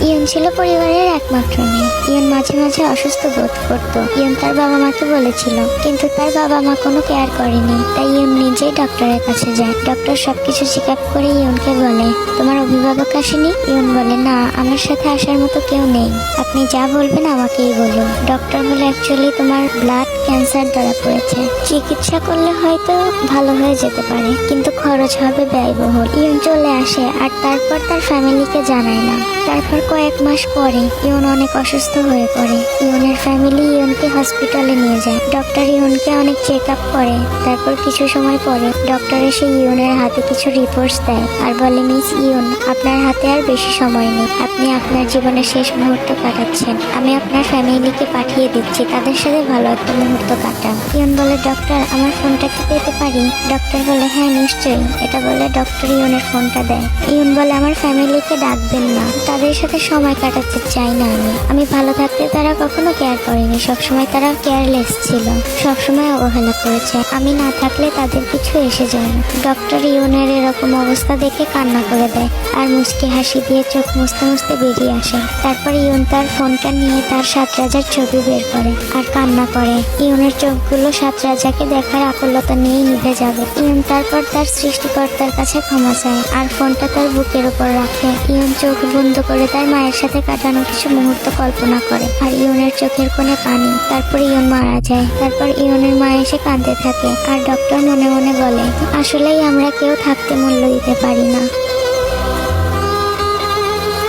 ইয়ন ছিল পরিবারের একমাত্র মেয়ে। ইয়ন মাঝে মাঝে অসুস্থ বোধ করত। ইয়ন তার বাবা মাকে বলেছিল, কিন্তু তার বাবা মা কোনো কেয়ার করেনি। তাই ইয়ন নিজেই ডক্টরের কাছে যায়। ডক্টর সবকিছু চেক আপ করে ইয়নকে বলে, তোমার অভিভাবক আসেনি? ইয়ন বলে, না, আমার সাথে আসার মতো কেউ নেই। আপনি যা বলবেন আমাকেই বলুন। ডক্টর বলে, অ্যাকচুয়ালি তোমার ব্লাড ক্যান্সার ধরা পড়েছে। চিকিৎসা করলে হয়তো ভালো হয়ে যেতে পারে, কিন্তু খরচ হবে ব্যয়বহুল। ইয়ন চলে আসে আর তারপর তার ফ্যামিলিকে জানায় না। তারপর কয়েক মাস পরে ইয়ন অনেক অসুস্থ হয়ে পড়ে। ইয়নের ফ্যামিলি ইয়নকে হসপিটালে নিয়ে যায়। ডক্টর ইয়নকে অনেক চেক আপ করে। তারপর কিছু সময় পরে ডক্টর এসে ইয়নের হাতে কিছু রিপোর্টস দেয় আর বলে, মিস ইয়ন, আপনার হাতে আর বেশি সময় নেই। আপনি আপনার জীবনের শেষ মুহূর্ত কাটাচ্ছেন। আমি আপনার ফ্যামিলিকে পাঠিয়ে দিচ্ছি, তাদের সাথে ভালো একটা মুহূর্ত কাটান। ইয়ন বলে, ডক্টর, আমার ফোনটা কি পেতে পারি? ডক্টর বলে, হ্যাঁ নিশ্চয়ই। এটা বলে ডক্টর ইয়নের ফোনটা দেয়। ইয়ন বলে, আমার ফ্যামিলিকে ডাকবেন না, তাদের সাথে সময় কাটাতে চাই না। আমি ভালো থাকতে তারা কখনো কেয়ার করেনি। সবসময় তারা কেয়ারলেস ছিল, সবসময় অবহেলা করেছে। আমি না থাকলে তাদের কিছু এসে যায় না। ডক্টর ইয়নের এরকম অবস্থা দেখে কান্না করে দেয় আর মুচকি হাসি দিয়ে চোখ মুছতে মুছতে বেরিয়ে আসে। তারপর ইয়ন তার ফোনটা নিয়ে তার 7 রাজার ছবি বের করে আর কান্না করে। ইয়নের চোখগুলো 7 রাজাকে দেখার আকুলতা নিয়েই নিভে যাবে। ইয়ন তারপর তার সৃষ্টিকর্তার কাছে ক্ষমা চায় আর ফোনটা তার বুকের উপর রাখে। ইয়ন চোখ বন্ধ করে তার মায়ের সাথে কাটানো কিছু মুহূর্ত কল্পনা করে আর ইয়নের চোখের কোণে পানি। তারপর ইয়ন মারা যায়। তারপর ইয়নের মা এসে কাঁদতে থাকে আর ডক্টর মনে মনে বলে, আসলেই আমরা কেউ থাকতে মূল্য দিতে পারি না।